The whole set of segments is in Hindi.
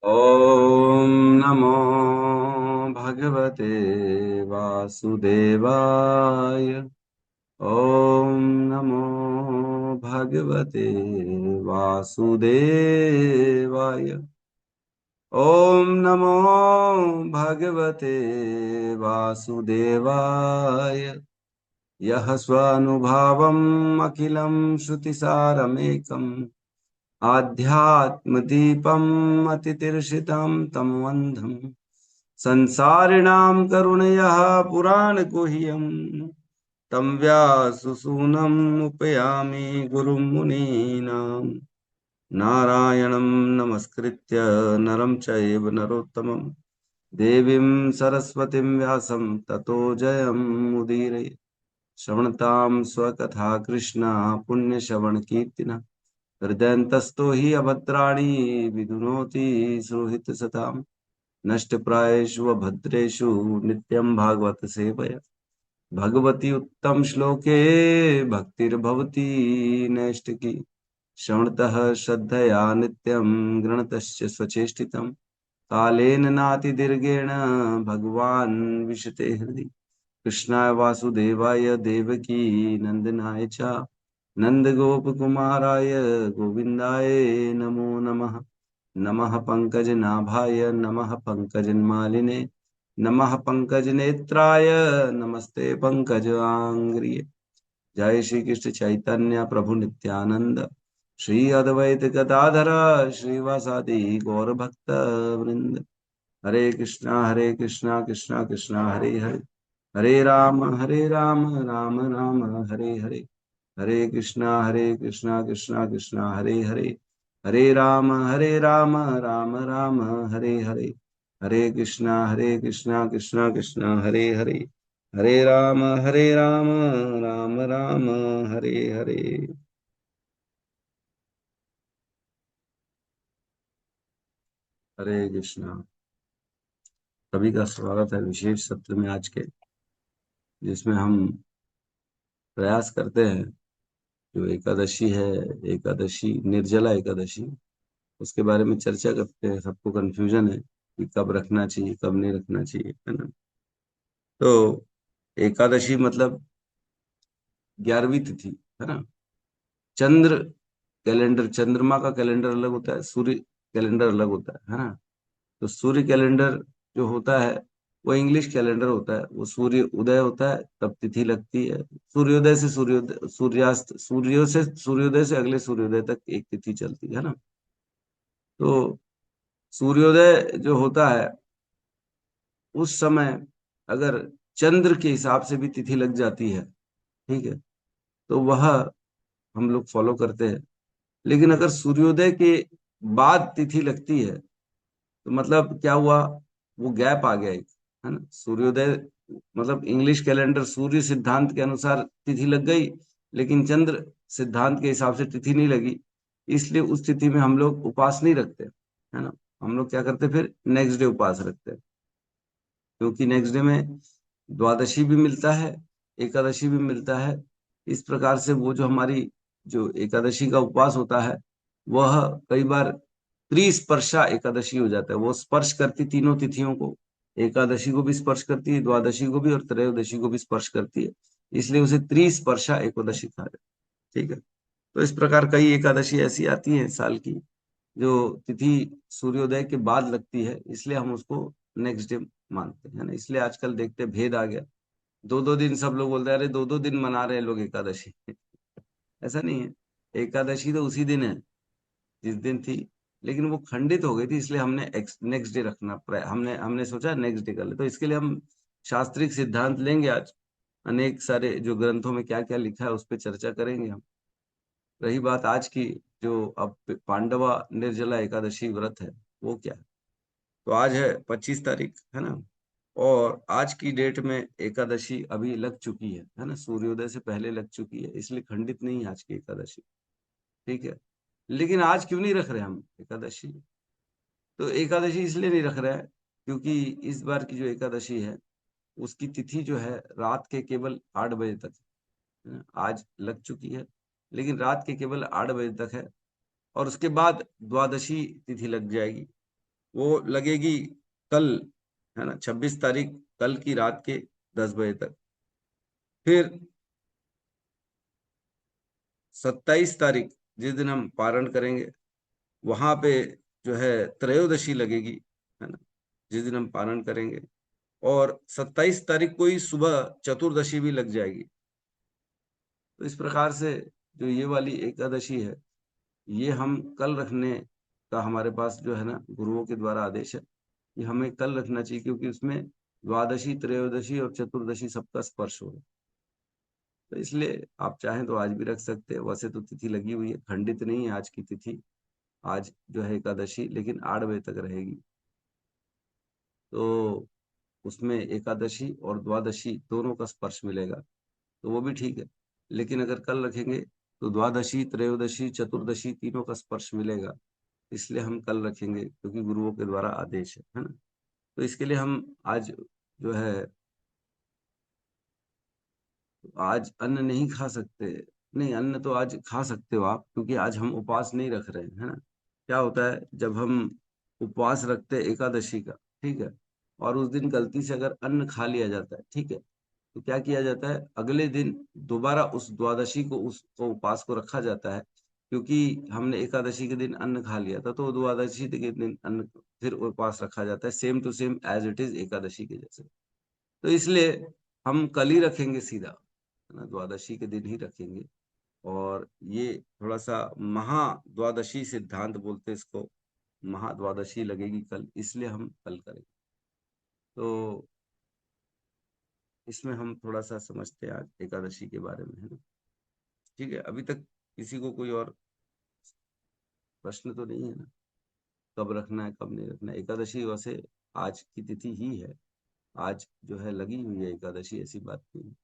ॐ नमो भगवते वासुदेवाय। ॐ नमो भगवते वासुदेवाय। ॐ नमो भगवते वासुदेवाय। यः स्वानुभावम् अखिलं श्रुतिसारमेकम् आध्यात्मदीपम् अतितीर्षितं तमोऽन्धम् संसारिणां करुणयः पुराणगुह्यम् तं व्याससूनम् उपयामि गुरुं मुनीनाम्। नारायणं नमस्कृत्य नरं चैव नरोत्तमं देवीं सरस्वतीं व्यासं ततो जयमुदीरये। श्रवणतां स्वकथा कृष्णा पुण्यश्रवणकीर्तिना हृदयन्तस्तो हि अभद्राणि विधुनोति सुहृत्सतां। नष्टप्रायेषु भद्रेषु नित्यं भागवत सेवया भगवती उत्तम श्लोके भक्तिर्भवती नैष्टिकी। श्रवणतः श्रद्धया नित्यं गृणतश्च स्वचेष्टितं कालेन नातिदीर्घेण भगवान् विशते हृदि। कृष्णाय वासुदेवाय देवकी नंदनाय च नंदगोपकुमाराय गोविन्दाय नमो नमः। नमः पंकजनाभाय नमः पंकजन्मालिने नमः पंकजनेत्राय नमस्ते पंकजांग्रिये। जय श्री कृष्ण चैतन्य प्रभु नित्यानंद श्री अद्वैत गदाधर श्रीवासादि गौर भक्त वृंद। हरे कृष्णा कृष्णा कृष्णा हरे हरे हरे राम राम राम हरे हरे। हरे कृष्णा कृष्णा कृष्णा हरे हरे हरे राम राम राम हरे हरे। हरे कृष्णा कृष्णा कृष्णा हरे हरे हरे राम राम हरे हरे। हरे कृष्णा। सभी का स्वागत है विशेष सत्र में आज के, जिसमें हम प्रयास करते हैं जो एकादशी है, एकादशी निर्जला एकादशी, उसके बारे में चर्चा करते हैं। सबको कंफ्यूजन है कि कब रखना चाहिए कब नहीं रखना चाहिए, है ना। तो एकादशी मतलब 11वीं तिथि, है ना। चंद्र कैलेंडर, चंद्रमा का कैलेंडर अलग होता है, सूर्य कैलेंडर अलग होता है ना। तो सूर्य कैलेंडर जो होता है वो इंग्लिश कैलेंडर होता है। वो सूर्य उदय होता है तब तिथि लगती है। सूर्योदय से सूर्योदय, सूर्यास्त, सूर्योदय से अगले सूर्योदय तक एक तिथि चलती है ना। तो सूर्योदय जो होता है उस समय अगर चंद्र के हिसाब से भी तिथि लग जाती है, ठीक है, तो वह हम लोग फॉलो करते हैं। लेकिन अगर सूर्योदय के बाद तिथि लगती है तो मतलब क्या हुआ, वो गैप आ गया एक, है ना। सूर्योदय मतलब इंग्लिश कैलेंडर सूर्य सिद्धांत के अनुसार तिथि लग गई, लेकिन चंद्र सिद्धांत के हिसाब से तिथि नहीं लगी। इसलिए उस तिथि में हम लोग उपवास नहीं रखते, है ना। हम लोग क्या करते, फिर नेक्स्ट डे उपवास रखते हैं, क्योंकि नेक्स्ट डे में द्वादशी भी मिलता है, एकादशी भी मिलता है। इस प्रकार से वो जो हमारी जो एकादशी का उपवास होता है वह कई बार त्रिस्पर्शा एकादशी हो जाता है। वो स्पर्श करती तीनों तिथियों को, एकादशी को भी स्पर्श करती है, द्वादशी को भी और त्रयोदशी को भी स्पर्श करती है। इसलिए उसे त्रिस्पर्शा एकादशी कहा जाता है, ठीक है। तो इस प्रकार कई एकादशी ऐसी आती है साल की जो तिथि सूर्योदय के बाद लगती है, इसलिए हम उसको नेक्स्ट डे मानते हैं ना। इसलिए आजकल देखते हैं भेद आ गया, दो दो दिन सब लोग बोलते हैं अरे दो दो दिन मना रहे हैं लोग एकादशी। ऐसा नहीं है, एकादशी तो उसी दिन है जिस दिन थी, लेकिन वो खंडित हो गई थी, इसलिए हमने नेक्स्ट डे रखना हमने हमने सोचा नेक्स्ट डे कर ले। तो इसके लिए हम शास्त्रिक सिद्धांत लेंगे आज, अनेक सारे जो ग्रंथों में क्या क्या लिखा है उस पर चर्चा करेंगे हम। रही बात आज की, जो अब पांडवा निर्जला एकादशी व्रत है वो क्या है, तो आज है 25 तारीख, है ना। और आज की डेट में एकादशी अभी लग चुकी है ना, सूर्योदय से पहले लग चुकी है, इसलिए खंडित नहीं है आज की एकादशी, ठीक है। लेकिन आज क्यों नहीं रख रहे हम एकादशी, तो एकादशी इसलिए नहीं रख रहे हैं क्योंकि इस बार की जो एकादशी है उसकी तिथि जो है रात के केवल 8 बजे तक है ना। आज लग चुकी है लेकिन रात के केवल 8 बजे तक है, और उसके बाद द्वादशी तिथि लग जाएगी। वो लगेगी कल, है ना, 26 तारीख, कल की रात के 10 बजे तक। फिर 27 तारीख, जिस दिन हम पारण करेंगे, वहां पे जो है त्रयोदशी लगेगी, है ना, जिस दिन हम पारण करेंगे। और 27 तारीख को ही सुबह चतुर्दशी भी लग जाएगी। तो इस प्रकार से जो ये वाली एकादशी है, ये हम कल रखने का हमारे पास जो है ना गुरुओं के द्वारा आदेश है कि हमें कल रखना चाहिए, क्योंकि उसमें द्वादशी, त्रयोदशी और चतुर्दशी सबका स्पर्श हो। तो इसलिए आप चाहें तो आज भी रख सकते हैं। वैसे तो तिथि लगी हुई है, खंडित नहीं है आज की तिथि। आज जो है एकादशी, लेकिन 8 बजे तक रहेगी। तो उसमें एकादशी और द्वादशी दोनों का स्पर्श मिलेगा, तो वो भी ठीक है। लेकिन अगर कल रखेंगे तो द्वादशी, त्रयोदशी, चतुर्दशी तीनों का स्पर्श मिलेगा। इसलिए हम कल रखेंगे, क्योंकि गुरुओं के द्वारा आदेश है ना। तो इसके लिए हम आज जो है, आज अन्न नहीं खा सकते। नहीं, अन्न तो आज खा सकते हो आप, क्योंकि आज हम उपवास नहीं रख रहे हैं, है ना। क्या होता है, जब हम उपवास रखते हैं एकादशी का, ठीक है, और उस दिन गलती से अगर अन्न खा लिया जाता है, ठीक है, तो क्या किया जाता है, अगले दिन दोबारा उस द्वादशी को, उस उपवास को रखा जाता है। क्योंकि हमने एकादशी के दिन अन्न खा लिया था, तो द्वादशी के दिन अन्न फिर उपवास रखा जाता है, same to same as it is Ekadashi के जैसे। तो इसलिए हम कल ही रखेंगे सीधा, है ना, द्वादशी के दिन ही रखेंगे। और ये थोड़ा सा महा द्वादशी सिद्धांत बोलते हैं इसको, महाद्वादशी लगेगी कल, इसलिए हम कल करेंगे। तो इसमें हम थोड़ा सा समझते हैं आज एकादशी के बारे में, है ना। ठीक है, अभी तक किसी को कोई और प्रश्न तो नहीं है ना, कब रखना है कब नहीं रखना है एकादशी। वैसे आज की तिथि ही है, आज जो है लगी हुई है एकादशी, ऐसी बात नहीं है।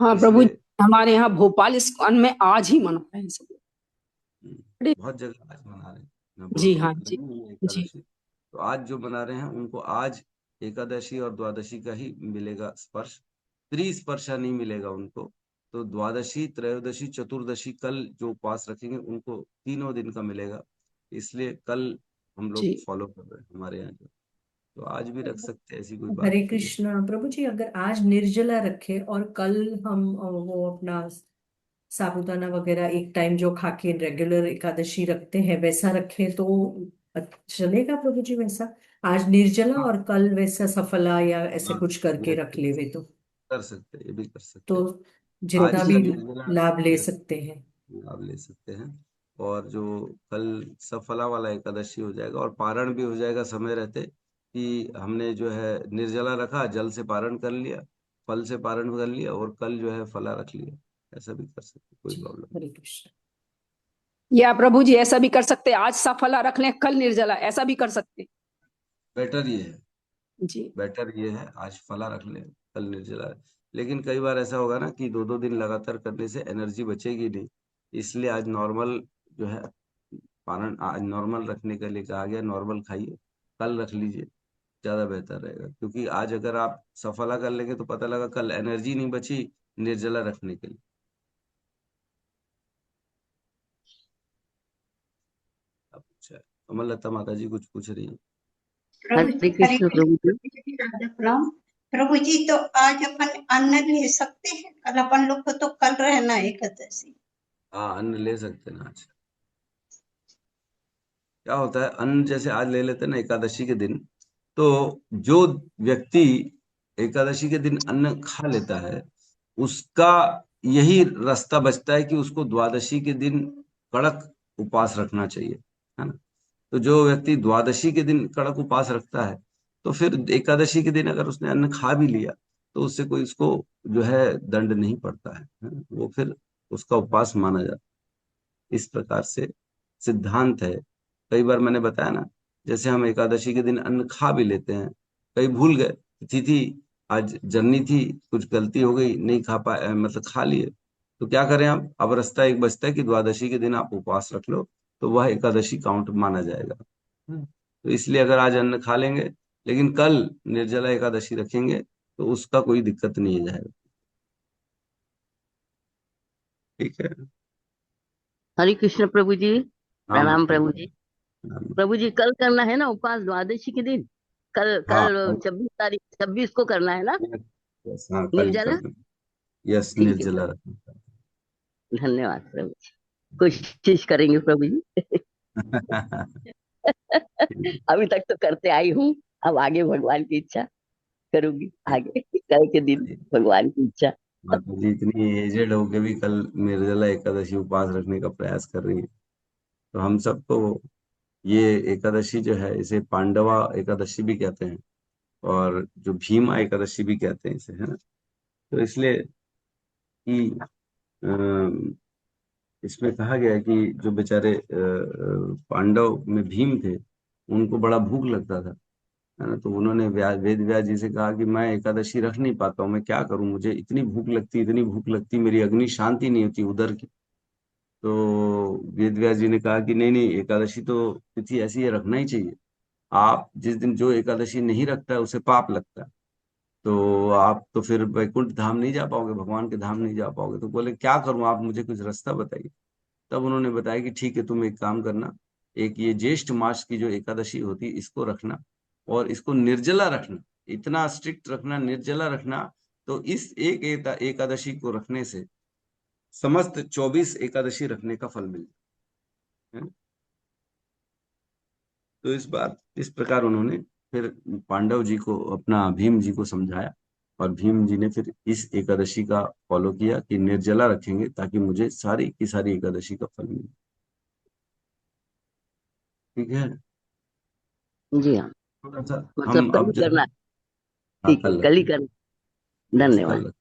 हाँ प्रभु जी, इसलिए हमारे यहाँ भोपाल इस्कॉन में आज ही मना रहे हैं सब लोग। बड़े- बहुत जगह आज मना रहे हैं। मैं बोल जी रहा हाँ हूँ जी। लगी हुई है जी एकादशी। तो आज जो मना रहे हैं उनको आज एकादशी और द्वादशी का ही मिलेगा स्पर्श, त्रिस्पर्शा नहीं मिलेगा उनको। तो द्वादशी, त्रयोदशी, चतुर्दशी कल जो उपवास रखेंगे उनको तीनों दिन का मिलेगा। इसलिए कल हम लोग जी। फॉलो कर रहे हैं हमारे यहाँ जो। तो आज भी रख सकते हैं, ऐसी कोई बात हरे नहीं है। कृष्णा प्रभु जी, अगर आज निर्जला रखे और कल हम वो अपना साबूदाना वगैरह एक टाइम जो खा के रेगुलर एकादशी रखते हैं वैसा रखे तो चलेगा प्रभु जी वैसा? आज निर्जला हाँ, और कल वैसा सफला या ऐसे हाँ, कुछ करके रख बिल्कुल लेवे तो कर सकते हैं, ये भी कर तो सकते हैं। आज जितना ही भी हम निर्जला लाभ ले रख सकते हैं। लाभ ले सकते हैं। और जो कल सफला वाला एकादशी हो जाएगा और पारण भी हो जाएगा समय रहते, कि हमने जो है निर्जला रखा, जल से पारण कर लिया, फल से पारण कर लिया, और कल जो है फला रख लिया। ऐसा भी कर सकते, कोई जी प्रॉब्लम नहीं। हरे कृष्ण। या प्रभु जी ऐसा भी कर सकते हैं, आज सफला रख लें कल निर्जला, ऐसा भी कर सकते बेटर ये है, हैं। जी बेटर ये है, आज फला रख ले, कल निर्जला। लेकिन कई बार ऐसा होगा ना कि 2-2 दिन लगातार करने से एनर्जी बचेगी नहीं। इसलिए आज नॉर्मल जो है पारण आज नॉर्मल रखने के लिए कहा गया, नॉर्मल खाइए, कल रख लीजिए, ज्यादा बेहतर रहेगा। क्योंकि आज अगर आप सफला कर लेंगे तो पता लगा कल एनर्जी नहीं बची निर्जला रखने के लिए। अब अच्छा, कमल माता जी कुछ पूछ रही है। प्रभु हरे हरे कृष्ण प्रभु जी। कृष्ण राधा प्रणाम। प्रभु जी, तो आज अपन अन्न ले सकते हैं? कल अपन लोग को तो कल रहना है एकादशी। हाँ, अन्न ले सकते हैं ना आज। क्या होता है, अन्न जैसे आज ले लेते हैं ना एकादशी के दिन, तो जो व्यक्ति एकादशी के दिन अन्न खा लेता है, उसका यही रास्ता बचता है कि उसको द्वादशी के दिन कड़क उपवास रखना चाहिए, है ना। तो जो व्यक्ति द्वादशी के दिन कड़क उपवास रखता है, तो फिर एकादशी के दिन अगर उसने अन्न खा भी लिया, तो उससे कोई उसको जो है दंड नहीं पड़ता है ना? वो फिर उसका उपवास माना जाता है। इस प्रकार से सिद्धांत है। कई बार मैंने बताया ना, जैसे हम एकादशी के दिन अन्न खा भी लेते हैं, कई भूल गए, तिथि आज जननी थी, कुछ गलती हो गई, नहीं खा पाए, मतलब खा लिए, तो क्या करें आप, अब रास्ता एक बचता है कि द्वादशी के दिन आप उपवास रख लो, तो वह एकादशी काउंट माना जाएगा। तो इसलिए अगर आज अन्न खा लेंगे, लेकिन कल निर्जला एकादशी रखेंगे, तो उसका कोई दिक्कत नहीं जाएगा। ठीक है। हरे कृष्ण प्रभु जी। राम प्रणाम राम। प्रभु जी। प्रभु जी कल करना है ना उपवास द्वादशी के दिन? कल हाँ कल कल, 26 तारीख, 26 को करना है ना यस हाँ कल निर्जला? कर, यस ठीक है निर्जला प्रभु, रखना। धन्यवाद प्रभु जी, कोशिश करेंगे प्रभु जी। अभी तक तो करते आई हूँ, अब आगे भगवान की इच्छा करूंगी, आगे कल के दिन भगवान की इच्छा। माता जी इतनी एजेड होके भी कल निर्जला एकादशी उपवास रखने का प्रयास कर रही है। तो हम सबको ये एकादशी जो है इसे पांडवा एकादशी भी कहते हैं, और जो भीमा एकादशी भी कहते हैं इसे, है ना। तो इसलिए कि इसमें कहा गया है कि जो बेचारे पांडव में भीम थे, उनको बड़ा भूख लगता था, है ना। तो उन्होंने वेद व्यास जी से कहा कि मैं एकादशी रख नहीं पाता हूँ, मैं क्या करूं, मुझे इतनी भूख लगती, इतनी भूख लगती, मेरी अग्नि शांति नहीं होती उधर की। तो वेद व्यास जी ने कहा कि नहीं नहीं, एकादशी तो तिथि ऐसी है, रखना ही चाहिए। आप जिस दिन जो एकादशी नहीं रखता है उसे पाप लगता है, तो आप तो फिर वैकुंठ धाम नहीं जा पाओगे, भगवान के धाम नहीं जा पाओगे। तो बोले क्या करूं, आप मुझे कुछ रास्ता बताइए। तब उन्होंने बताया कि ठीक है, तुम एक काम करना, एक ये ज्येष्ठ मास की जो एकादशी होती है इसको रखना, और इसको निर्जला रखना, इतना स्ट्रिक्ट रखना, निर्जला रखना। तो इस एक एकादशी को रखने से समस्त 24 एकादशी रखने का फल मिलता है। तो इस प्रकार उन्होंने फिर पांडव जी को, अपना भीम जी को समझाया, और भीम जी ने फिर इस एकादशी का फॉलो किया कि निर्जला रखेंगे ताकि मुझे सारी की सारी एकादशी का फल मिले। ठीक है। जी हाँ, थोड़ा सा मतलब हम कल अब ही जो है, करना है। हाँ ठीक है, कल कल ही रखेंगे। करना। यस धन्यवाद। कल।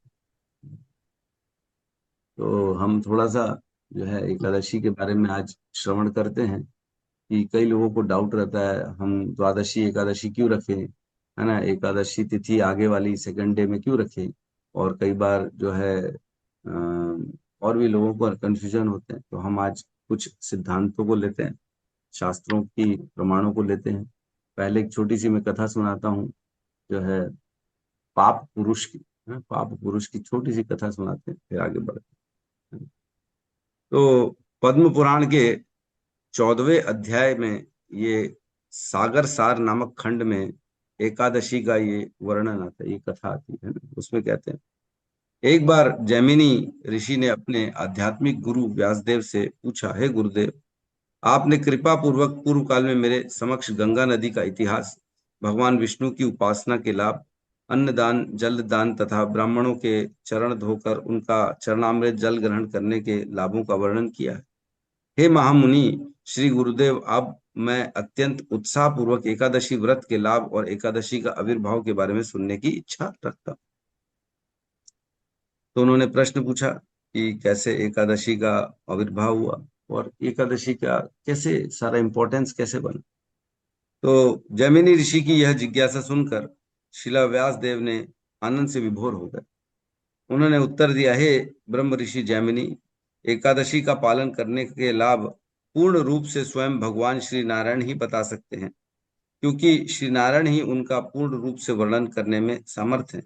तो हम थोड़ा सा जो है एकादशी के बारे में आज श्रवण करते हैं, कि कई लोगों को डाउट रहता है हम द्वादशी एकादशी क्यों रखें, है ना, एकादशी तिथि आगे वाली सेकंड डे में क्यों रखें। और कई बार जो है और भी लोगों को कंफ्यूजन होते हैं। तो हम आज कुछ सिद्धांतों को लेते हैं, शास्त्रों की प्रमाणों को लेते हैं। पहले एक छोटी सी मैं कथा सुनाता हूँ, जो है पाप पुरुष की, है ना, पाप पुरुष की छोटी सी कथा सुनाते हैं, फिर आगे बढ़ते हैं। तो पद्म पुराण के 14वें अध्याय में ये सागर सार नामक खंड में एकादशी का ये वर्णन आता है, ये कथा आती है ना। उसमें कहते हैं, एक बार जैमिनी ऋषि ने अपने आध्यात्मिक गुरु व्यासदेव से पूछा, हे गुरुदेव, आपने कृपा पूर्वक पूर्व काल में मेरे समक्ष गंगा नदी का इतिहास, भगवान विष्णु की उपासना के लाभ, अन्नदान, जल दान तथा ब्राह्मणों के चरण धोकर उनका चरणामृत जल ग्रहण करने के लाभों का वर्णन किया है। हे महामुनि श्री गुरुदेव, अब मैं अत्यंत उत्साह पूर्वक एकादशी व्रत के लाभ और एकादशी का आविर्भाव के बारे में सुनने की इच्छा रखता हूं। तो उन्होंने प्रश्न पूछा कि कैसे एकादशी का आविर्भाव हुआ, और एकादशी का कैसे सारा इंपॉर्टेंस कैसे बना। तो जैमिनी ऋषि की यह जिज्ञासा सुनकर शिला व्यास देव ने आनंद से विभोर हो गए। उन्होंने उत्तर दिया, हे ब्रह्म ऋषि जैमिनी, एकादशी का पालन करने के लाभ पूर्ण रूप से स्वयं भगवान श्री नारायण ही बता सकते हैं, क्योंकि श्री नारायण ही उनका पूर्ण रूप से वर्णन करने में समर्थ हैं।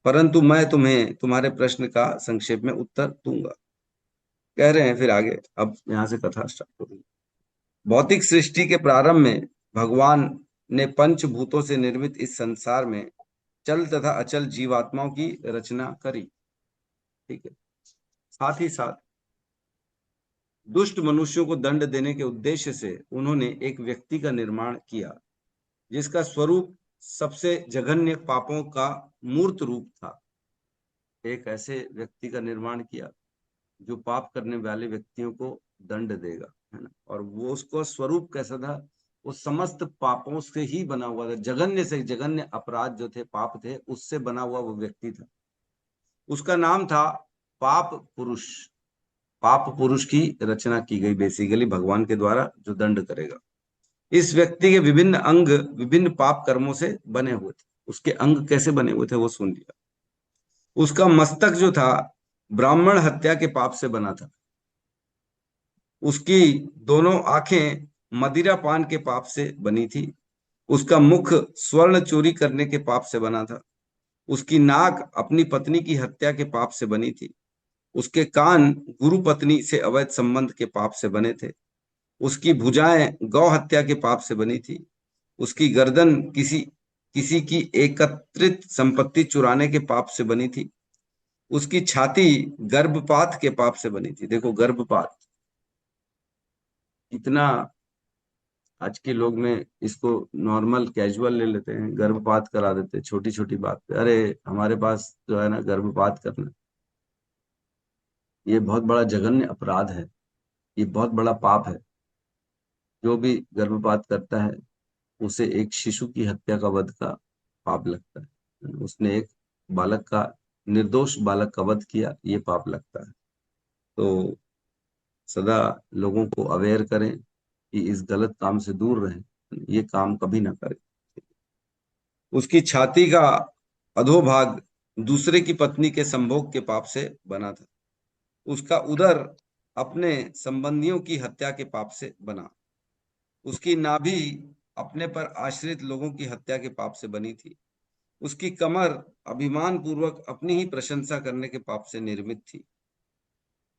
परंतु मैं तुम्हें तुम्हारे प्रश्न का संक्षेप में उत्तर दूंगा। कह रहे हैं फिर आगे, अब यहाँ से कथा स्टार्ट होगी। भौतिक सृष्टि के प्रारंभ में भगवान ने पंचभूतों से निर्मित इस संसार में चल तथा अचल जीवात्माओं की रचना करी। ठीक है। साथ ही साथ दुष्ट मनुष्यों को दंड देने के उद्देश्य से उन्होंने एक व्यक्ति का निर्माण किया, जिसका स्वरूप सबसे जघन्य पापों का मूर्त रूप था। एक ऐसे व्यक्ति का निर्माण किया जो पाप करने वाले व्यक्तियों को दंड देगा, है ना। और वो उसको स्वरूप कैसा था, वो समस्त पापों से ही बना हुआ था, जघन्य से जघन्य अपराध जो थे, पाप थे, उससे बना हुआ वो व्यक्ति था। उसका नाम था पाप पुरुष। पाप पुरुष की रचना की गई बेसिकली भगवान के द्वारा, जो दंड करेगा। इस व्यक्ति के विभिन्न अंग विभिन्न पाप कर्मों से बने हुए थे। उसके अंग कैसे बने हुए थे वो सुन लिया। उसका मस्तक जो था ब्राह्मण हत्या के पाप से बना था। उसकी दोनों आंखें मदिरा पान के पाप से बनी थी। उसका मुख स्वर्ण चोरी करने के पाप से बना था। उसकी नाक अपनी पत्नी की हत्या के पाप से बनी थी। उसके कान गुरु पत्नी से अवैध संबंध के पाप से बने थे। उसकी भुजाएं गौ हत्या के पाप से बनी थी। उसकी गर्दन किसी किसी की एकत्रित संपत्ति चुराने के पाप से बनी थी। उसकी छाती गर्भपात के पाप से बनी थी। देखो गर्भपात इतना, आज के लोग में इसको नॉर्मल कैजुअल ले लेते हैं, गर्भपात करा देते हैं छोटी छोटी बात पे। अरे हमारे पास जो है ना, गर्भपात करना ये बहुत बड़ा जघन्य अपराध है, ये बहुत बड़ा पाप है। जो भी गर्भपात करता है उसे एक शिशु की हत्या का वध का पाप लगता है। उसने एक बालक का, निर्दोष बालक का वध किया, ये पाप लगता है। तो सदा लोगों को अवेयर करें कि इस गलत काम से दूर रहें, ये काम कभी ना करें। उसकी छाती का अधोभाग दूसरे की पत्नी के संभोग के पाप से बना था। उसका उदर अपने संबंधियों की हत्या के पाप से बना। उसकी नाभि अपने पर आश्रित लोगों की हत्या के पाप से बनी थी। उसकी कमर अभिमान पूर्वक अपनी ही प्रशंसा करने के पाप से निर्मित थी।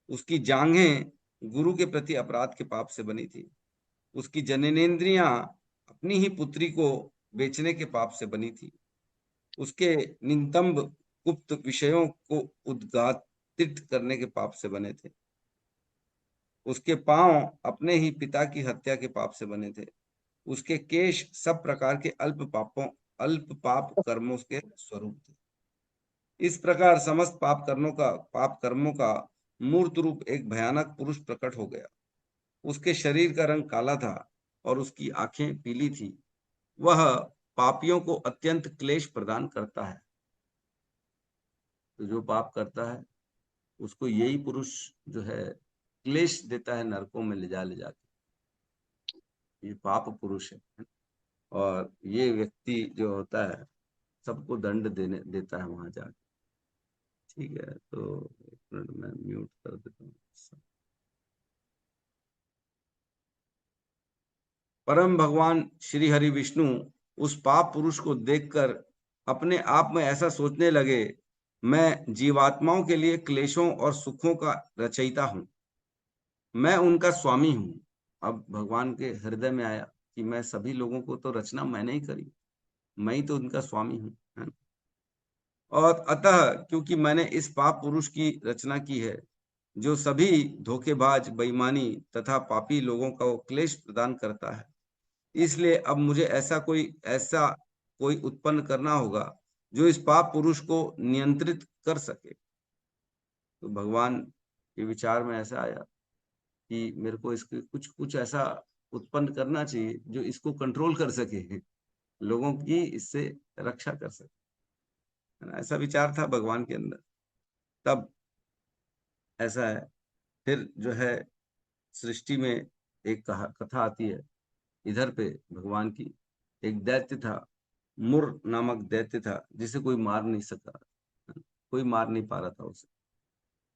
उसकी जांघें गुरु के प्रति अपराध के पाप से बनी थी। उसकी जननेंद्रियां अपनी ही पुत्री को बेचने के पाप से बनी थी। उसके नितंब गुप्त विषयों को उद्घाटित करने के पाप से बने थे। उसके पांव अपने ही पिता की हत्या के पाप से बने थे। उसके केश सब प्रकार के अल्प पाप कर्मों के स्वरूप थे। इस प्रकार समस्त पाप कर्मों का मूर्त रूप एक भयानक पुरुष प्रकट हो गया। उसके शरीर का रंग काला था और उसकी आंखें पीली थी। वह पापियों को अत्यंत क्लेश प्रदान करता है। तो जो पाप करता है उसको यही पुरुष जो है क्लेश देता है, नरकों में ले जाके। ये पाप पुरुष है। और ये व्यक्ति जो होता है सबको दंड देता है वहां जाके। ठीक है, तो एक मिनट मैं म्यूट कर देता हूँ। परम भगवान श्री हरि विष्णु उस पाप पुरुष को देखकर अपने आप में ऐसा सोचने लगे, मैं जीवात्माओं के लिए क्लेशों और सुखों का रचयिता हूं, मैं उनका स्वामी हूं। अब भगवान के हृदय में आया कि मैं सभी लोगों को तो रचना मैंने ही करी, मैं ही तो उनका स्वामी हूं, है ना? और अतः क्योंकि मैंने इस पाप पुरुष की रचना की है जो सभी धोखेबाज, बेईमानी तथा पापी लोगों को क्लेश प्रदान करता है, इसलिए अब मुझे ऐसा कोई उत्पन्न करना होगा जो इस पाप पुरुष को नियंत्रित कर सके। तो भगवान के विचार में ऐसा आया कि मेरे को इसके कुछ कुछ ऐसा उत्पन्न करना चाहिए जो इसको कंट्रोल कर सके, लोगों की इससे रक्षा कर सके, है ना? ऐसा विचार था भगवान के अंदर। तब ऐसा है, फिर जो है सृष्टि में एक कथा आती है इधर पे भगवान की। एक दैत्य था, मुर नामक दैत्य था, जिसे कोई मार नहीं सका, कोई मार नहीं पा रहा था उसे।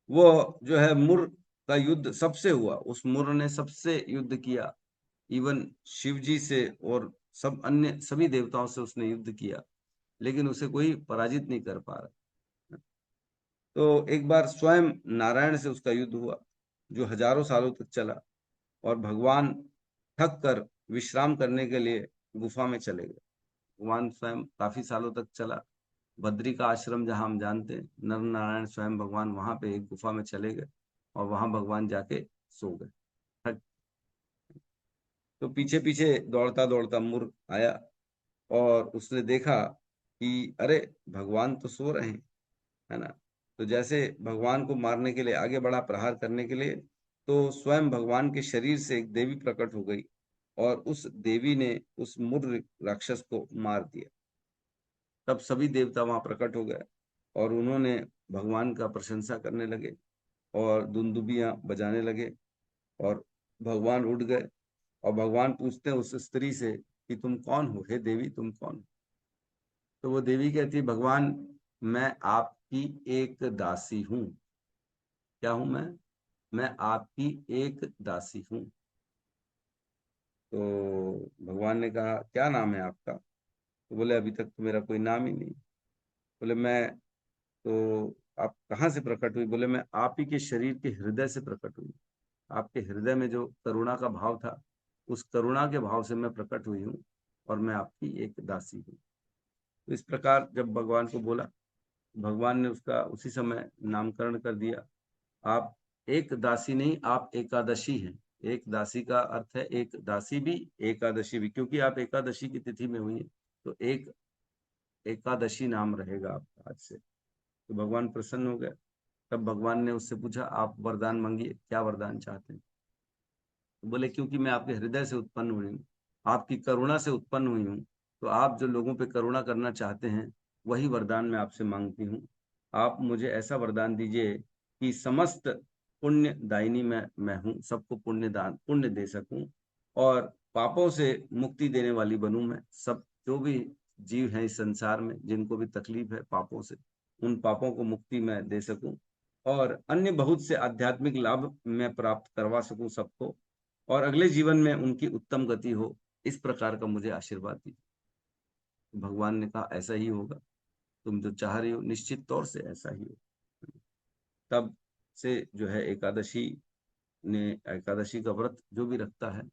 वो जो है मुर का युद्ध सबसे हुआ, उस मुर ने सबसे युद्ध किया, इवन शिव जी से और सब अन्य सभी देवताओं से उसने युद्ध किया, लेकिन उसे कोई पराजित नहीं कर पा रहा। तो एक बार स्वयं नारायण से उसका युद्ध हुआ जो हजारों सालों तक चला, और भगवान थक कर विश्राम करने के लिए गुफा में चले गए। भगवान स्वयं काफी सालों तक चला। बद्री का आश्रम जहां हम जानते हैं, नर नारायण स्वयं भगवान वहां पे एक गुफा में चले गए और वहां भगवान जाके सो गए। थक, तो पीछे पीछे दौड़ता दौड़ता मुर आया और उसने देखा कि अरे भगवान तो सो रहे हैं, है ना? तो जैसे भगवान को मारने के लिए आगे बढ़ा, प्रहार करने के लिए, तो स्वयं भगवान के शरीर से एक देवी प्रकट हो गई और उस देवी ने उस मुर राक्षस को मार दिया। तब सभी देवता वहां प्रकट हो गए और उन्होंने भगवान का प्रशंसा करने लगे और दुंदुबियां बजाने लगे, और भगवान उठ गए। और भगवान पूछते हैं उस स्त्री से कि तुम कौन हो, हे देवी तुम कौन हो? तो वो देवी कहती है, भगवान मैं आपकी एक दासी हूं। क्या हूं मैं आपकी एक दासी हूं। तो भगवान ने कहा क्या नाम है आपका? तो बोले अभी तक तो मेरा कोई नाम ही नहीं। बोले मैं तो आप कहाँ से प्रकट हुई? बोले मैं आप ही के शरीर के हृदय से प्रकट हुई। आपके हृदय में जो करुणा का भाव था, उस करुणा के भाव से मैं प्रकट हुई हूँ और मैं आपकी एक दासी हूँ। तो इस प्रकार जब भगवान को बोला, भगवान ने उसका उसी समय नामकरण कर दिया। आप एक दासी नहीं, आप एकादशी हैं। एक दासी का अर्थ है एक दासी भी, एकादशी भी, क्योंकि आप एकादशी की तिथि में हुई है, तो एक एकादशी नाम रहेगा आपका आज से। तो भगवान प्रसन्न हो गए। तब भगवान ने उससे पूछा, आप वरदान मांगिए, क्या वरदान चाहते हैं? तो बोले, क्योंकि मैं आपके हृदय से उत्पन्न हुई हूँ, आपकी करुणा से उत्पन्न हुई हूँ, तो आप जो लोगों पे करुणा करना चाहते हैं, वही वरदान मैं आपसे मांगती हूँ। आप मुझे ऐसा वरदान दीजिए कि समस्त पुण्य दायिनी मैं हूँ, सबको पुण्य दान पुण्य दे सकूं और पापों से मुक्ति देने वाली बनूं मैं। सब जो भी जीव हैं इस संसार में, जिनको भी तकलीफ है पापों से, उन पापों को मुक्ति मैं दे सकूं और अन्य बहुत से आध्यात्मिक लाभ मैं प्राप्त करवा सकूं सबको, और अगले जीवन में उनकी उत्तम गति हो। इस प्रकार का मुझे आशीर्वाद दीजिए। भगवान ने कहा, ऐसा ही होगा, तुम जो चाह रही हो निश्चित तौर से ऐसा ही हो। तब से जो है एकादशी का व्रत जो भी रखता है,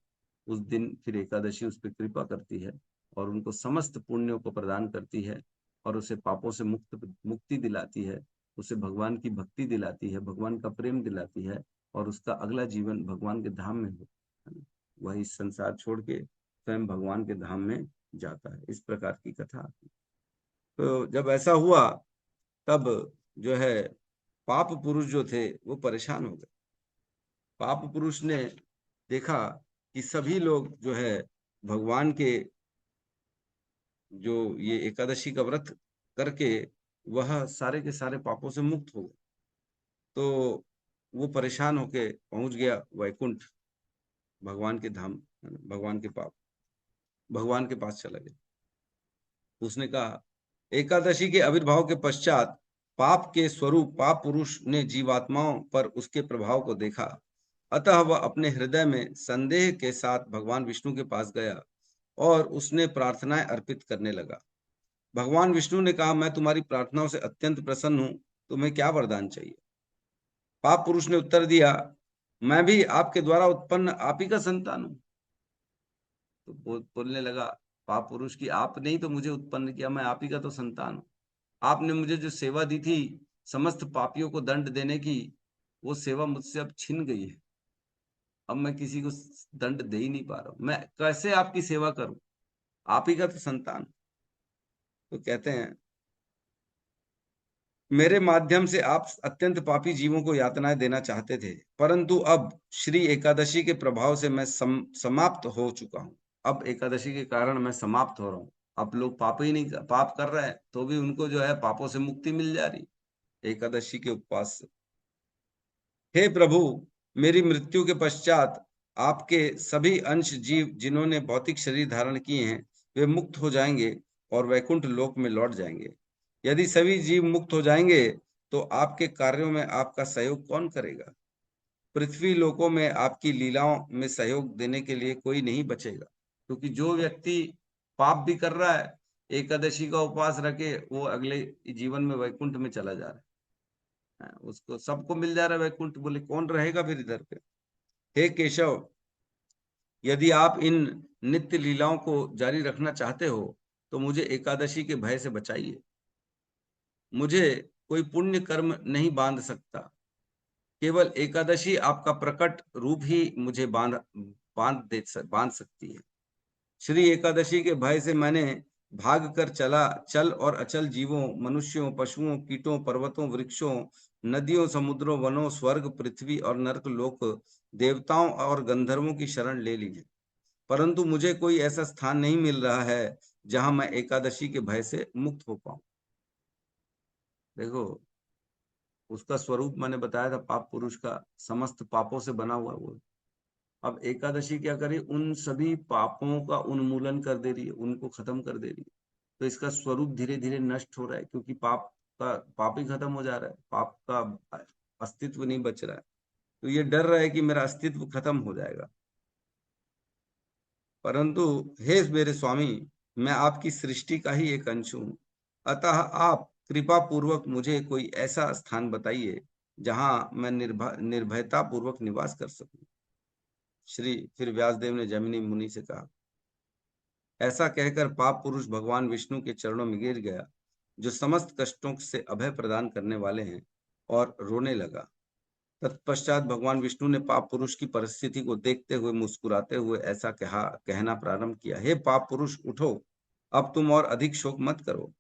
उस दिन फिर एकादशी उस पर कृपा करती है और उनको समस्त पुण्यों को प्रदान करती है और उसे पापों से मुक्ति दिलाती है, उसे भगवान की भक्ति दिलाती है, भगवान का प्रेम दिलाती है और उसका अगला जीवन भगवान के धाम में हो। वह इस संसार छोड़ के स्वयं भगवान के धाम में जाता है। इस प्रकार की कथा आती है। तो जब ऐसा हुआ, तब जो है पाप पुरुष जो थे वो परेशान हो गए। पाप पुरुष ने देखा कि सभी लोग जो है भगवान के जो ये एकादशी का व्रत करके वह सारे के सारे पापों से मुक्त हो गए। तो वो परेशान होके पहुंच गया वैकुंठ, भगवान के धाम, भगवान के पास चला गया। उसने कहा, एकादशी के आविर्भाव के पश्चात पाप के स्वरूप पाप पुरुष ने जीवात्माओं पर उसके प्रभाव को देखा। अतः वह अपने हृदय में संदेह के साथ भगवान विष्णु के पास गया और उसने प्रार्थनाएं अर्पित करने लगा। भगवान विष्णु ने कहा, मैं तुम्हारी प्रार्थनाओं से अत्यंत प्रसन्न हूं, तुम्हें क्या वरदान चाहिए? पाप पुरुष ने उत्तर दिया, मैं भी आपके द्वारा उत्पन्न आप ही का संतान हूं। तो बोलने लगा पाप पुरुष की, आपने ही तो मुझे उत्पन्न किया, मैं आप ही का तो संतान हूं। आपने मुझे जो सेवा दी थी समस्त पापियों को दंड देने की, वो सेवा मुझसे अब छिन गई है। अब मैं किसी को दंड दे ही नहीं पा रहा हूं, मैं कैसे आपकी सेवा करूं? आप ही का तो संतान। तो कहते हैं, मेरे माध्यम से आप अत्यंत पापी जीवों को यातनाएं देना चाहते थे, परंतु अब श्री एकादशी के प्रभाव से मैं समाप्त हो चुका हूं। अब एकादशी के कारण मैं समाप्त हो रहा हूं। अब लोग पाप ही नहीं पाप कर रहे हैं तो भी उनको जो है पापों से मुक्ति मिल जा रही एकादशी के उपवास से। हे प्रभु, मेरी मृत्यु के पश्चात आपके सभी अंश जीव जिन्होंने भौतिक शरीर धारण किए हैं, वे मुक्त हो जाएंगे और वैकुंठ लोक में लौट जाएंगे। यदि सभी जीव मुक्त हो जाएंगे तो आपके कार्यों में आपका सहयोग कौन करेगा? पृथ्वी लोकों में आपकी लीलाओं में सहयोग देने के लिए कोई नहीं बचेगा, क्योंकि जो व्यक्ति पाप भी कर रहा है, एकादशी का उपवास रखे, वो अगले जीवन में वैकुंठ में चला जा रहा है, उसको सबको मिल जा रहा है वैकुंठ। बोले, कौन रहेगा फिर इधर पे? हे केशव, यदि आप इन नित्य लीलाओं को जारी रखना चाहते हो तो मुझे एकादशी के भय से बचाइए। मुझे कोई पुण्य कर्म नहीं बांध सकता, केवल एकादशी आपका प्रकट रूप ही मुझे बांध सकती है। श्री एकादशी के भय से मैंने भाग कर चल और अचल जीवों, मनुष्यों, पशुओं, कीटों, पर्वतों, वृक्षों, नदियों, समुद्रों, वनों, स्वर्ग, पृथ्वी और नरक लोक, देवताओं और गंधर्वों की शरण ले ली है, परंतु मुझे कोई ऐसा स्थान नहीं मिल रहा है जहां मैं एकादशी के भय से मुक्त हो पाऊं। देखो, उसका स्वरूप मैंने बताया था, पाप पुरुष का समस्त पापों से बना हुआ वो। अब एकादशी क्या करे, उन सभी पापों का उन्मूलन कर दे रही है, उनको खत्म कर दे रही है। तो इसका स्वरूप धीरे धीरे नष्ट हो रहा है, क्योंकि पाप ही खत्म हो जा रहा है, पाप का अस्तित्व नहीं बच रहा है। तो ये डर रहा है कि मेरा अस्तित्व खत्म हो जाएगा। परंतु हे मेरे स्वामी, मैं आपकी सृष्टि का ही एक अंश हूं, अतः आप कृपा पूर्वक मुझे कोई ऐसा स्थान बताइए जहां मैं निर्भयता पूर्वक निवास कर सकूं। फिर व्यासदेव ने जैमिनी मुनि से कहा। ऐसा कहकर पाप पुरुष भगवान विष्णु के चरणों में गिर गया, जो समस्त कष्टों से अभय प्रदान करने वाले हैं, और रोने लगा। तत्पश्चात भगवान विष्णु ने पाप पुरुष की परिस्थिति को देखते हुए मुस्कुराते हुए ऐसा कहना प्रारंभ किया। हे पाप पुरुष, उठो, अब तुम और अधिक शोक मत करो।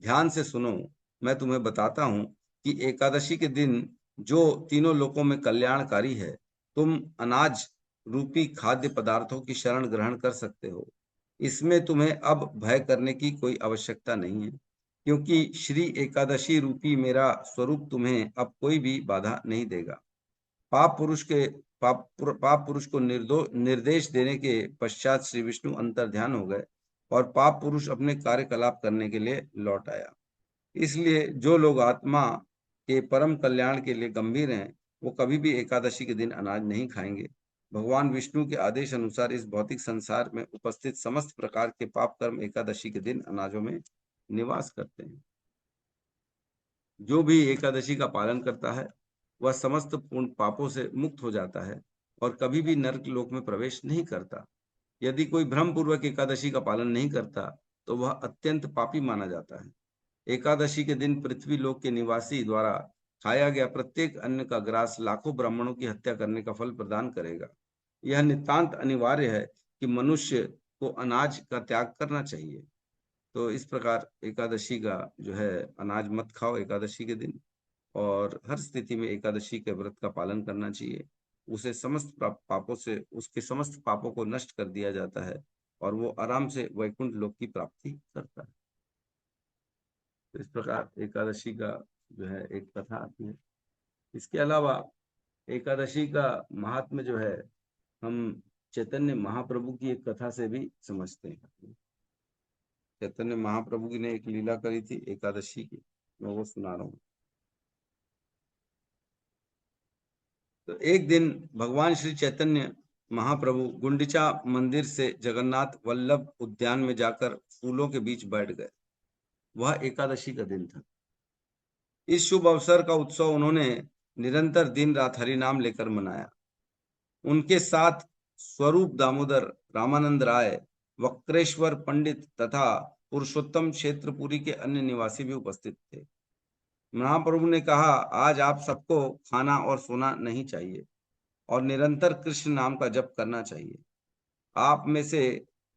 ध्यान से सुनो, मैं तुम्हें बताता हूं कि एकादशी के दिन जो तीनों लोकों में कल्याणकारी है, तुम अनाज रूपी खाद्य पदार्थों की शरण ग्रहण कर सकते हो। इसमें तुम्हें अब भय करने की कोई आवश्यकता नहीं है, क्योंकि श्री एकादशी रूपी मेरा स्वरूप तुम्हें अब कोई भी बाधा नहीं देगा। पाप पुरुष को निर्देश देने के पश्चात श्री विष्णु अंतर्ध्यान हो गए और पाप पुरुष अपने कार्यकलाप करने के लिए लौट आया। इसलिए जो लोग आत्मा के परम कल्याण के लिए गंभीर हैं, वो कभी भी एकादशी के दिन अनाज नहीं खाएंगे। भगवान विष्णु के आदेश अनुसार इस भौतिक संसार में उपस्थित समस्त प्रकार के पाप कर्म एकादशी के दिन अनाजों में निवास करते हैं। जो भी एकादशी का पालन करता है, वह समस्त पूर्ण पापों से मुक्त हो जाता है और कभी भी नरक लोक में प्रवेश नहीं करता। यदि कोई भ्रम पूर्वक एकादशी का पालन नहीं करता, तो वह अत्यंत पापी माना जाता है। एकादशी के दिन पृथ्वी लोक के निवासी द्वारा खाया गया प्रत्येक अन्न का ग्रास लाखों ब्राह्मणों की हत्या करने का फल प्रदान करेगा। यह नितांत अनिवार्य है कि मनुष्य को अनाज का त्याग करना चाहिए। तो इस प्रकार एकादशी का जो है, अनाज मत खाओ एकादशी के दिन, और हर स्थिति में एकादशी के व्रत का पालन करना चाहिए। उसे समस्त पापों से, उसके समस्त पापों को नष्ट कर दिया जाता है और वो आराम से वैकुंठ लोक की प्राप्ति करता है। तो इस प्रकार एकादशी का जो है एक कथा आती है। इसके अलावा एकादशी का महात्म्य जो है, हम चैतन्य महाप्रभु की एक कथा से भी समझते हैं। चैतन्य महाप्रभु की ने एक लीला करी थी एकादशी की, मैं वो सुना रहा हूँ। तो एक दिन भगवान श्री चैतन्य महाप्रभु गुंडिचा मंदिर से जगन्नाथ वल्लभ उद्यान में जाकर फूलों के बीच बैठ गए। वह एकादशी का दिन था। इस शुभ अवसर का उत्सव उन्होंने निरंतर दिन रात हरि नाम लेकर मनाया। उनके साथ स्वरूप दामोदर, रामानंद राय, वक्रेश्वर पंडित तथा पुरुषोत्तम क्षेत्रपुरी के अन्य निवासी भी उपस्थित थे। महाप्रभु ने कहा, आज आप सबको खाना और सोना नहीं चाहिए और निरंतर कृष्ण नाम का जप करना चाहिए। आप में से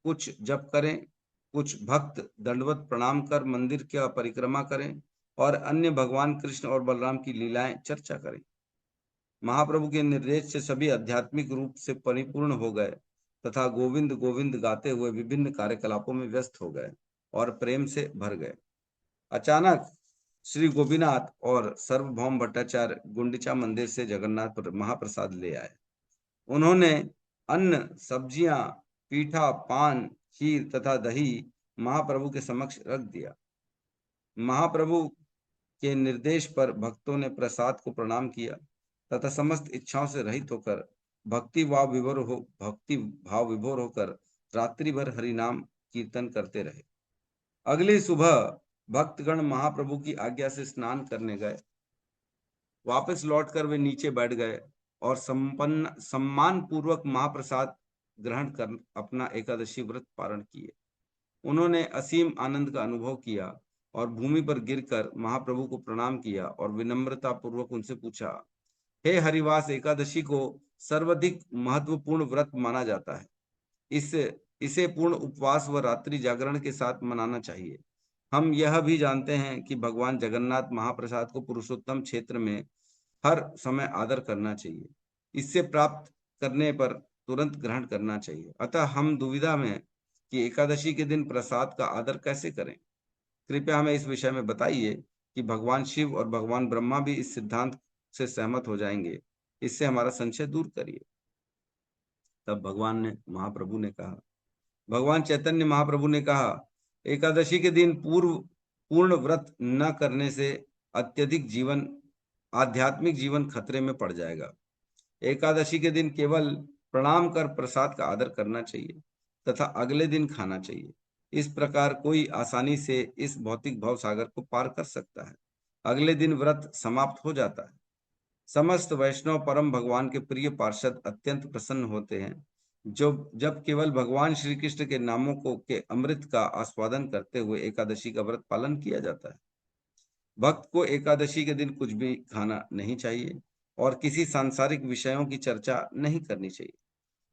कुछ जप करें, कुछ भक्त दंडवत प्रणाम कर मंदिर की परिक्रमा करें और अन्य भगवान कृष्ण और बलराम की लीलाएं चर्चा करें। महाप्रभु के निर्देश से सभी आध्यात्मिक रूप से परिपूर्ण हो गए तथा गोविंद गोविंद गाते हुए विभिन्न कार्यकलापों में व्यस्त हो गए और प्रेम से भर गए। अचानक श्री गोपीनाथ और सर्वभौम भट्टाचार्य गुंडिचा मंदिर से जगन्नाथ महाप्रसाद ले आए। उन्होंने अन्न, सब्जियां, पीठा, पान, खीर तथा दही महाप्रभु के समक्ष रख दिया। महाप्रभु के निर्देश पर भक्तों ने प्रसाद को प्रणाम किया तथा समस्त इच्छाओं से रहित होकर भक्ति भाव विभोर होकर रात्रि भर हरि नाम कीर्तन करते रहे। अगली सुबह भक्तगण महाप्रभु की आज्ञा से स्नान करने गए। वापस लौटकर वे नीचे बैठ गए और सम्मान पूर्वक महाप्रसाद ग्रहण कर अपना एकादशी व्रत पारण किए। उन्होंने असीम आनंद का अनुभव किया और भूमि पर गिरकर महाप्रभु को प्रणाम किया और विनम्रता पूर्वक उनसे पूछा, हे हरिवास, एकादशी को सर्वाधिक महत्वपूर्ण व्रत माना जाता है। इसे पूर्ण उपवास व रात्रि जागरण के साथ मनाना चाहिए। हम यह भी जानते हैं कि भगवान जगन्नाथ महाप्रसाद को पुरुषोत्तम क्षेत्र में हर समय आदर करना चाहिए। इससे प्राप्त करने पर तुरंत ग्रहण करना चाहिए। अतः हम दुविधा में कि एकादशी के दिन प्रसाद का आदर कैसे करें। कृपया हमें इस विषय में बताइए कि भगवान शिव और भगवान ब्रह्मा भी इस सिद्धांत से सहमत हो जाएंगे। इससे हमारा संशय दूर करिए। तब भगवान चैतन्य महाप्रभु ने कहा, एकादशी के दिन पूर्ण व्रत न करने से आध्यात्मिक जीवन खतरे में पड़ जाएगा। एकादशी के दिन केवल प्रणाम कर प्रसाद का आदर करना चाहिए तथा अगले दिन खाना चाहिए। इस प्रकार कोई आसानी से इस भौतिक भव सागर को पार कर सकता है। अगले दिन व्रत समाप्त हो जाता है। समस्त वैष्णव परम भगवान के प्रिय पार्षद अत्यंत प्रसन्न होते हैं जो जब केवल भगवान श्री कृष्ण के नामों को के अमृत का आस्वादन करते हुए एकादशी का व्रत पालन किया जाता है। भक्त को एकादशी के दिन कुछ भी खाना नहीं चाहिए और किसी सांसारिक विषयों की चर्चा नहीं करनी चाहिए।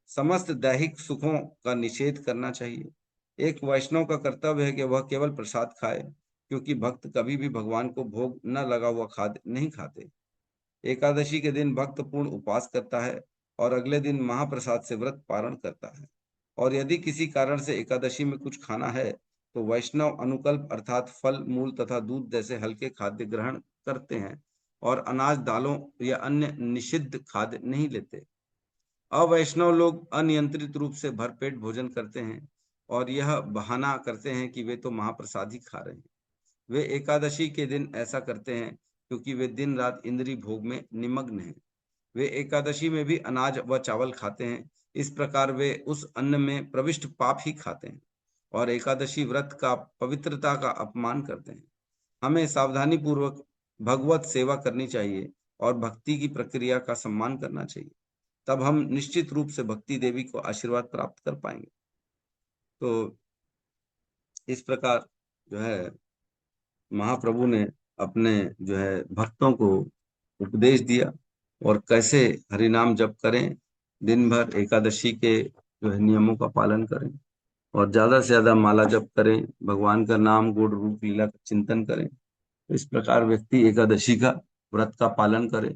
समस्त दैहिक सुखों का निषेध करना चाहिए। एक वैष्णव का कर्तव्य है कि वह केवल प्रसाद खाए, क्योंकि भक्त कभी भी भगवान को भोग न लगा हुआ खाद्य नहीं खाते। एकादशी के दिन भक्त पूर्ण उपवास करता है और अगले दिन महाप्रसाद से व्रत पारण करता है। और यदि किसी कारण से एकादशी में कुछ खाना है तो वैष्णव अनुकल्प अर्थात फल, मूल तथा दूध जैसे हल्के खाद्य ग्रहण करते हैं और अनाज, दालों या अन्य निषिद्ध खाद्य नहीं लेते। अवैष्णव लोग अनियंत्रित रूप से भरपेट भोजन करते हैं और यह बहाना करते हैं कि वे तो महाप्रसाद ही खा रहे हैं। वे एकादशी के दिन ऐसा करते हैं क्योंकि वे दिन रात इंद्रिय भोग में निमग्न हैं। वे एकादशी में भी अनाज व चावल खाते हैं। इस प्रकार वे उस अन्न में प्रविष्ट पाप ही खाते हैं और एकादशी व्रत का पवित्रता का अपमान करते हैं। हमें सावधानी पूर्वक भगवत सेवा करनी चाहिए और भक्ति की प्रक्रिया का सम्मान करना चाहिए। तब हम निश्चित रूप से भक्ति देवी को आशीर्वाद प्राप्त कर पाएंगे। तो इस प्रकार जो है महाप्रभु ने अपने जो है भक्तों को उपदेश दिया और कैसे हरिनाम जप करें, दिन भर एकादशी के जो है नियमों का पालन करें और ज्यादा से ज्यादा माला जप करें, भगवान का नाम, गुण, रूप, लीला का चिंतन करें। तो इस प्रकार व्यक्ति एकादशी का व्रत का पालन करे,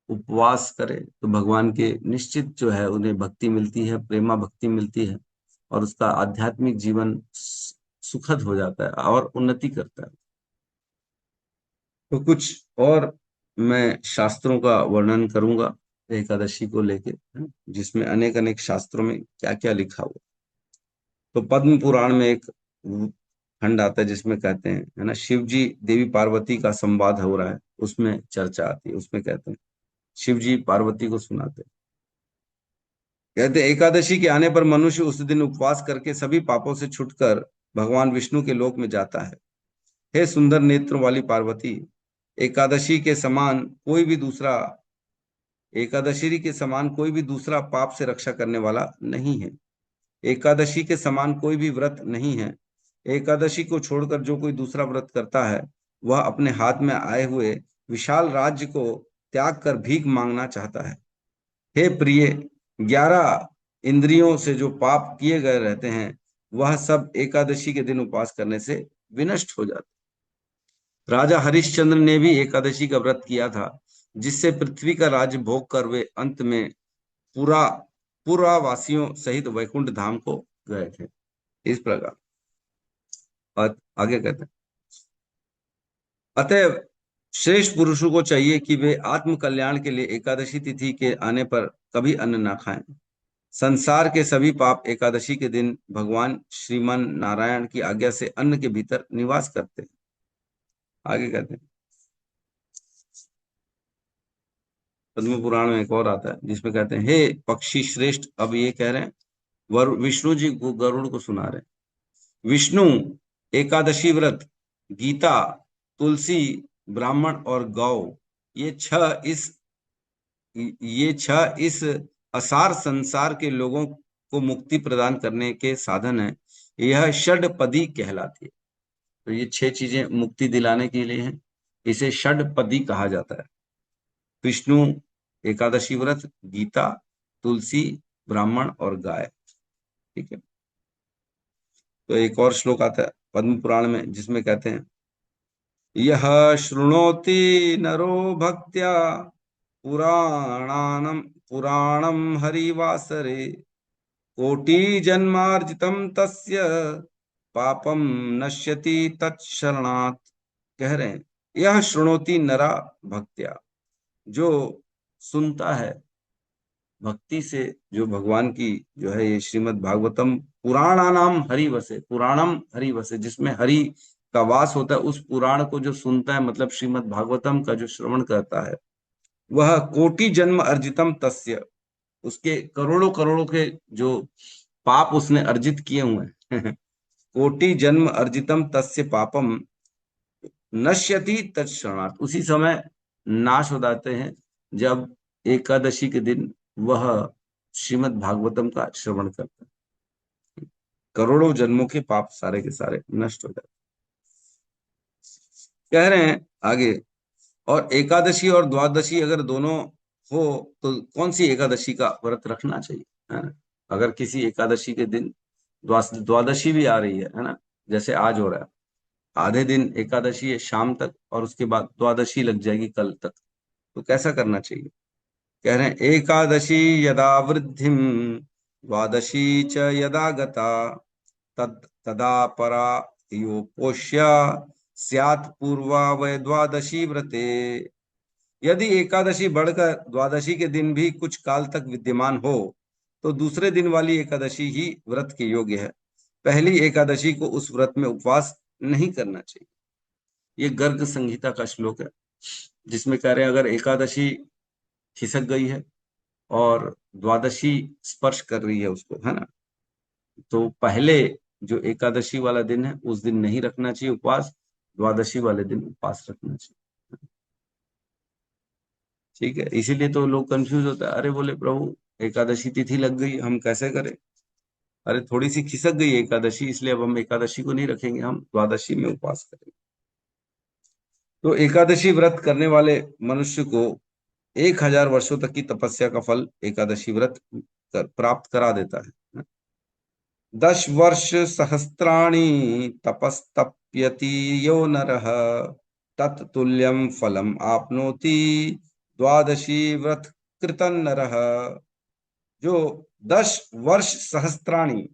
उपवास करे तो भगवान के निश्चित जो है उन्हें भक्ति मिलती है, प्रेमा भक्ति मिलती है और उसका आध्यात्मिक जीवन सुखद हो जाता है और उन्नति करता है। तो कुछ और मैं शास्त्रों का वर्णन करूंगा एकादशी को लेके, जिसमें अनेक अनेक शास्त्रों में क्या क्या लिखा हुआ। तो पद्म पुराण में एक खंड आता है जिसमें कहते हैं, है ना, शिव जी देवी पार्वती का संवाद हो रहा है, उसमें चर्चा आती है। उसमें कहते हैं, शिव जी पार्वती को सुनाते हैं, कहते एकादशी के आने पर मनुष्य उस दिन उपवास करके सभी पापों से छुटकर भगवान विष्णु के लोक में जाता है। हे सुंदर नेत्रों वाली पार्वती, एकादशी के समान कोई भी दूसरा पाप से रक्षा करने वाला नहीं है। एकादशी के समान कोई भी व्रत नहीं है। एकादशी को छोड़कर जो कोई दूसरा व्रत करता है वह अपने हाथ में आए हुए विशाल राज्य को त्याग कर भीख मांगना चाहता है। हे प्रिय, 11 इंद्रियों से जो पाप किए गए रहते हैं वह सब एकादशी के दिन उपवास करने से विनष्ट हो जाते। राजा हरिश्चंद्र ने भी एकादशी का व्रत किया था, जिससे पृथ्वी का राज्य भोग कर वे अंत में पूरा वासियों सहित वैकुंठ धाम को गए थे। इस प्रकार और आगे कहते हैं, अतएव श्रेष्ठ पुरुषों को चाहिए कि वे आत्म कल्याण के लिए एकादशी तिथि के आने पर कभी अन्न न खाएं। संसार के सभी पाप एकादशी के दिन भगवान श्रीमान नारायण की आज्ञा से अन्न के भीतर निवास करते हैं। आगे कहते हैं, पद्म पुराण में एक और आता है जिसमें कहते हैं, हे पक्षी श्रेष्ठ, अब ये कह रहे हैं विष्णु जी को, गरुड़ को सुना रहे हैं, विष्णु एकादशी व्रत, गीता, तुलसी, ब्राह्मण और गौ, ये छह इस असार संसार के लोगों को मुक्ति प्रदान करने के साधन है। यह षडपदी कहलाती है। तो ये 6 चीजें मुक्ति दिलाने के लिए हैं, इसे षडपदी कहा जाता है। विष्णु, एकादशी व्रत, गीता, तुलसी, ब्राह्मण और गाय। ठीक है। तो एक और श्लोक आता है पद्म पुराण में जिसमें कहते हैं, यह शृणोति नरो भक्त्या पुराणम हरिवासरे कोटि जन्मार्जितम तस्य पापम नश्यति तत्शरणात्। कह रहे हैं, यह शृणोति नरा भक्त्या, जो सुनता है भक्ति से, जो भगवान की जो है ये श्रीमद् भागवतम पुराणानाम हरिवसे, पुराणम हरिवसे, जिसमें हरि का वास होता है, उस पुराण को जो सुनता है, मतलब श्रीमद् भागवतम का जो श्रवण करता है, वह कोटि जन्म अर्जितम तस्य, उसके करोड़ों करोड़ों के जो पाप उसने अर्जित किए हुए हैं कोटि जन्म अर्जितम तस्य पापम नश्यति तत्क्षणात्, उसी समय नाश हो जाते हैं जब एकादशी के दिन वह श्रीमद् भागवतम का श्रवण करता है। करोड़ों जन्मों के पाप सारे के सारे नष्ट हो जाते। कह रहे हैं आगे, और एकादशी और द्वादशी अगर दोनों हो तो कौन सी एकादशी का व्रत रखना चाहिए, है ना। अगर किसी एकादशी के दिन द्वादशी भी आ रही है ना, जैसे आज हो रहा है, आधे दिन एकादशी है शाम तक और उसके बाद द्वादशी लग जाएगी कल तक, तो कैसा करना चाहिए। कह रहे हैं एकादशी यदा वृद्धिम द्वादशी च यदा गता तदा परा यो पोष्य स्यात् पूर्वा वै द्वादशी व्रते। यदि एकादशी बढ़कर द्वादशी के दिन भी कुछ काल तक विद्यमान हो तो दूसरे दिन वाली एकादशी ही व्रत के योग्य है। पहली एकादशी को उस व्रत में उपवास नहीं करना चाहिए। ये गर्ग संहिता का श्लोक है, जिसमें कह रहे हैं अगर एकादशी खिसक गई है और द्वादशी स्पर्श कर रही है उसको, है ना, तो पहले जो एकादशी वाला दिन है उस दिन नहीं रखना चाहिए उपवास, द्वादशी वाले दिन उपवास रखना चाहिए। ठीक है, इसीलिए तो लोग कंफ्यूज होता है, अरे बोले प्रभु एकादशी तिथि लग गई, हम कैसे करें। अरे थोड़ी सी खिसक गई एकादशी, इसलिए अब हम एकादशी को नहीं रखेंगे, हम द्वादशी में उपवास करेंगे। तो एकादशी व्रत करने वाले मनुष्य को 1000 वर्षों तक की तपस्या का फल एकादशी व्रत प्राप्त करा देता है। 10 वर्ष सहस्त्राणि तपस्तप्यति यो नरः तत्तुल्यं फलम आपनोति द्वादशी व्रत कृतन नरः। जो 10 वर्ष सहस्त्राणि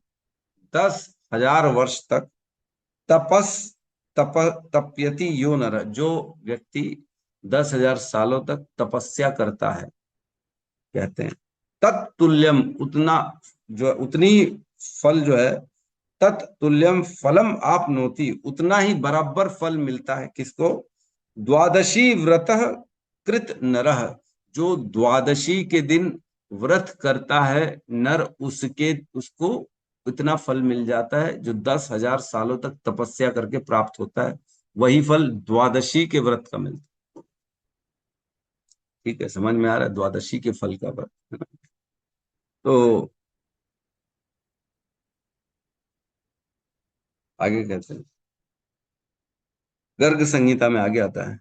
10,000 वर्ष तक तप्यति यो नर, जो व्यक्ति 10,000 सालों तक तपस्या करता है, कहते हैं तत्तुल्यम, उतना जो उतनी फल जो है, तत्तुल्यम फलम आपनोति, उतना ही बराबर फल मिलता है किसको, द्वादशी व्रत कृत नरः, जो द्वादशी के दिन व्रत करता है नर, उसको इतना फल मिल जाता है जो 10,000 सालों तक तपस्या करके प्राप्त होता है, वही फल द्वादशी के व्रत का मिलता है। ठीक है, समझ में आ रहा है, द्वादशी के फल का व्रत, है ना। तो आगे कहते हैं, गर्ग संहिता में आगे आता है,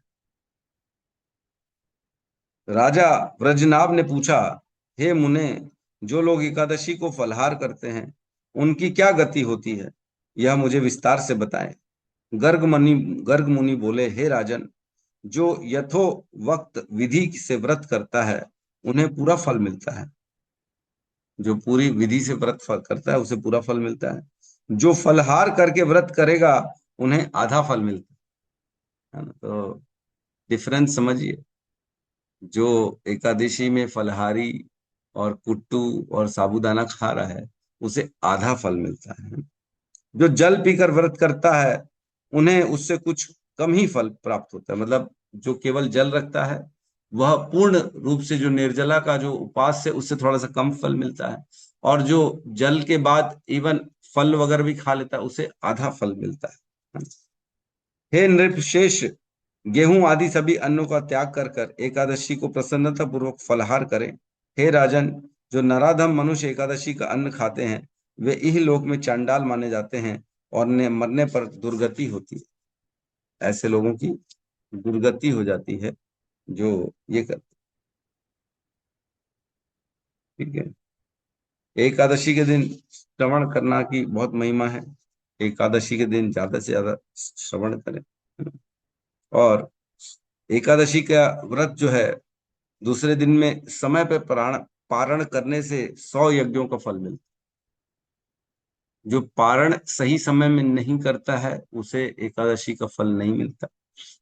राजा व्रजनाभ ने पूछा, हे मुने, जो लोग एकादशी को फलहार करते हैं उनकी क्या गति होती है, यह मुझे विस्तार से बताएं। गर्ग मुनि बोले, हे राजन, जो यथो वक्त विधि से व्रत करता है उन्हें पूरा फल मिलता है। जो पूरी विधि से व्रत करता है उसे पूरा फल मिलता है। जो फलहार करके व्रत करेगा उन्हें आधा फल मिलता है ना। तो डिफरेंस समझिए, जो एकादशी में फलहारी और कुट्टू और साबूदाना खा रहा है उसे आधा फल मिलता है। जो जल पीकर व्रत करता है उन्हें उससे कुछ कम ही फल प्राप्त होता है। मतलब जो केवल जल रखता है वह पूर्ण रूप से जो निर्जला का जो उपास है उससे थोड़ा सा कम फल मिलता है, और जो जल के बाद इवन फल वगैरह भी खा लेता है उसे आधा फल मिलता है। हे नृपशेष, गेहूं आदि सभी अन्नों का त्याग कर कर एकादशी को प्रसन्नता पूर्वक फलहार करें। हे राजन, जो नराधम मनुष्य एकादशी का अन्न खाते हैं वे इहलोक में चांडाल माने जाते हैं और मरने पर दुर्गति होती है। ऐसे लोगों की दुर्गति हो जाती है जो ये करते। ठीक है, एकादशी के दिन श्रवण करना की बहुत महिमा है। एकादशी के दिन ज्यादा से ज्यादा श्रवण करें, और एकादशी का व्रत जो है दूसरे दिन में समय पे पारण करने से 100 यज्ञों का फल मिलता है। जो पारण सही समय में नहीं करता है उसे एकादशी का फल नहीं मिलता,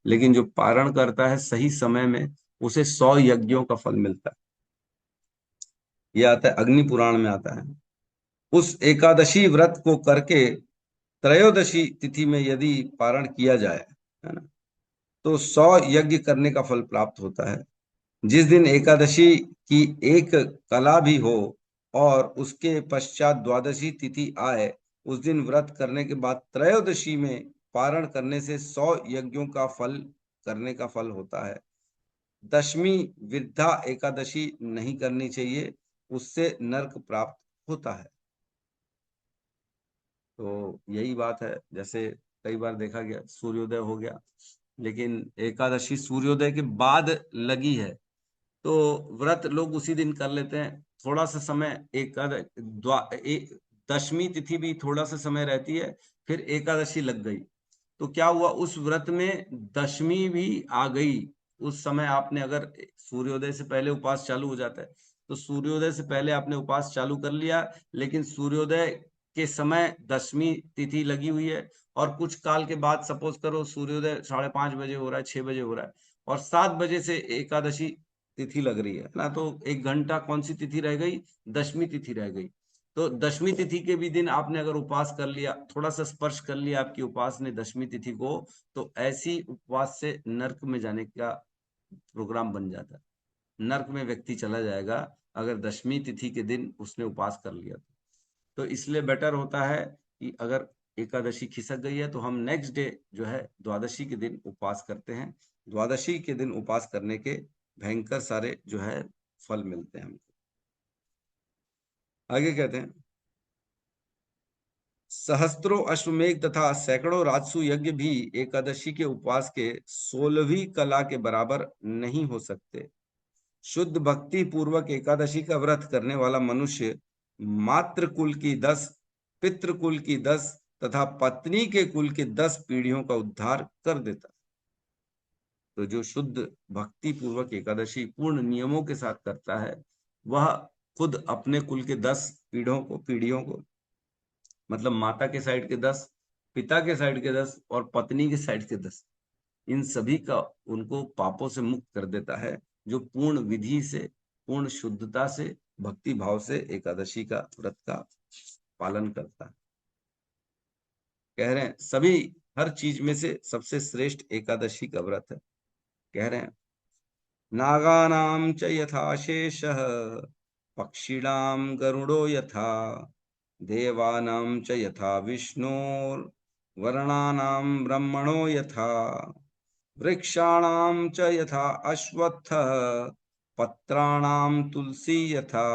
लेकिन जो पारण करता है सही समय में उसे 100 यज्ञों का फल मिलता है। यह आता है अग्नि पुराण में आता है। उस एकादशी व्रत को करके त्रयोदशी तिथि में यदि पारण किया जाए, है ना, तो 100 यज्ञ करने का फल प्राप्त होता है। जिस दिन एकादशी की एक कला भी हो और उसके पश्चात द्वादशी तिथि आए, उस दिन व्रत करने के बाद त्रयोदशी में पारण करने से 100 यज्ञों का फल करने का फल होता है। दशमी वृद्धा एकादशी नहीं करनी चाहिए, उससे नरक प्राप्त होता है। तो यही बात है। जैसे कई बार देखा गया सूर्योदय हो गया, लेकिन एकादशी सूर्योदय के बाद लगी है, तो व्रत लोग उसी दिन कर लेते हैं। थोड़ा सा समय दशमी तिथि भी थोड़ा सा समय रहती है, फिर एकादशी लग गई, तो क्या हुआ, उस व्रत में दशमी भी आ गई। उस समय आपने अगर सूर्योदय से पहले उपवास चालू हो जाता है, तो सूर्योदय से पहले आपने उपवास चालू कर लिया, लेकिन सूर्योदय के समय दशमी तिथि लगी हुई है, और कुछ काल के बाद सपोज करो सूर्योदय 5:30 बजे हो रहा है, 6 बजे हो रहा है, और 7 बजे से एकादशी तिथि लग रही है ना, तो 1 घंटा कौन सी तिथि रह गई, दशमी तिथि रह गई। तो दशमी तिथि के भी दिन आपने अगर उपवास कर लिया, थोड़ा सा स्पर्श कर लिया आपकी उपवास ने दशमी तिथि को, तो ऐसी उपवास से नरक में जाने का प्रोग्राम बन जाता है। नरक में व्यक्ति चला जाएगा अगर दशमी तिथि के दिन उसने उपवास कर लिया तो इसलिए बेटर होता है कि अगर एकादशी खिसक गई है तो हम नेक्स्ट डे जो है द्वादशी के दिन उपवास करते हैं। द्वादशी के दिन उपवास करने के भयंकर सारे जो है फल मिलते हैं हमको। आगे कहते हैं, सहस्त्रों अश्वमेघ तथा सैकड़ों राजसु यज्ञ भी एकादशी के उपवास के 16वीं कला के बराबर नहीं हो सकते। शुद्ध भक्ति पूर्वक एकादशी का व्रत करने वाला मनुष्य मातृ कुल की 10, पितृ कुल की 10 तथा पत्नी के कुल की 10 पीढ़ियों का उद्धार कर देता है। तो जो शुद्ध भक्ति पूर्वक एकादशी पूर्ण नियमों के साथ करता है, वह खुद अपने कुल के 10 पीढ़ियों को मतलब माता के साइड के 10, पिता के साइड के 10 और पत्नी के साइड के 10, इन सभी का उनको पापों से मुक्त कर देता है, जो पूर्ण विधि से, पूर्ण शुद्धता से, भक्ति भाव से एकादशी का व्रत का पालन करता है। कह रहे हैं सभी हर चीज में से सबसे श्रेष्ठ एकादशी का व्रत है। कह रहे हैं, नागानां च यथा शेषः, पक्षिणां गरुडो यथा, देवानां च यथा विष्णोर्वर्णानां ब्रह्मणो यथा, वृक्षाणां च यथा अश्वत्थः, पत्राणां तुलसी यथा,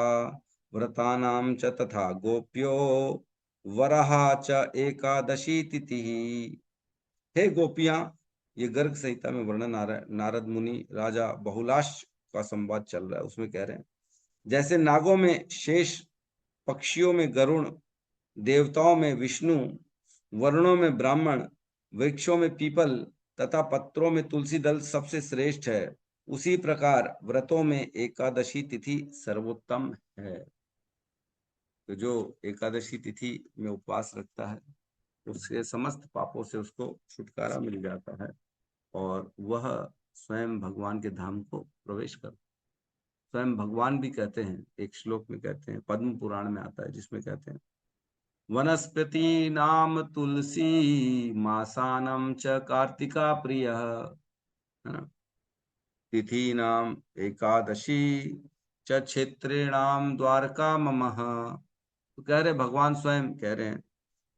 व्रतानां च तथा गोप्यो वरः च एकादशी तिथिः। हे गोपियां, ये गर्ग संहिता में वर्णन आ रहा है। नारद मुनि राजा बहुलाश का संवाद चल रहा है, उसमें कह रहे हैं, जैसे नागों में शेष, पक्षियों में गरुण, देवताओं में विष्णु, वर्णों में ब्राह्मण, वृक्षों में पीपल तथा पत्रों में तुलसी दल सबसे श्रेष्ठ है, उसी प्रकार व्रतों में एकादशी तिथि सर्वोत्तम है। तो जो एकादशी तिथि में उपवास रखता है, उसके समस्त पापों से उसको छुटकारा मिल जाता है, और वह स्वयं भगवान के धाम को प्रवेश करता है। स्वयं भगवान भी कहते हैं, एक श्लोक में कहते हैं, पद्म पुराण में आता है, जिसमें कहते हैं, वनस्पति नाम तुलसी मासानम च कार्तिका प्रिय, है ना, तिथि नाम एकादशी च क्षेत्रेणाम द्वारका ममः। तो कह रहे भगवान स्वयं कह रहे हैं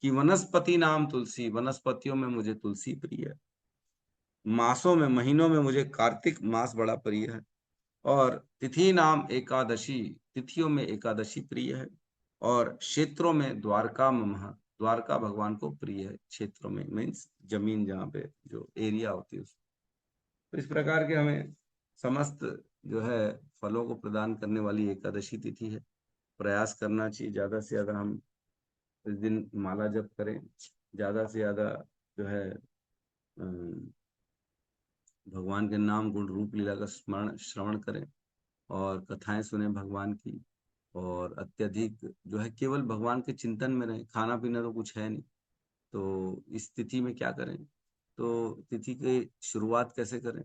कि वनस्पति नाम तुलसी, वनस्पतियों में मुझे तुलसी प्रिय है, मासों में, महीनों में मुझे कार्तिक मास बड़ा प्रिय है, और तिथि नाम एकादशी, तिथियों में एकादशी प्रिय है, और क्षेत्रों में द्वारका ममः, द्वारका भगवान को प्रिय है। क्षेत्रों में मीन्स जमीन, जहाँ पे जो एरिया होती है। तो इस प्रकार के हमें समस्त जो है फलों को प्रदान करने वाली एकादशी तिथि है। प्रयास करना चाहिए ज्यादा से ज्यादा हम इस दिन माला जप करें, ज्यादा से ज्यादा जो है भगवान के नाम गुण रूप लीला का स्मरण श्रवण करें, और कथाएं सुने भगवान की, और अत्यधिक जो है केवल भगवान के चिंतन में रहें। खाना पीना तो कुछ है नहीं, तो इस तिथि में क्या करें, तो तिथि की शुरुआत कैसे करें,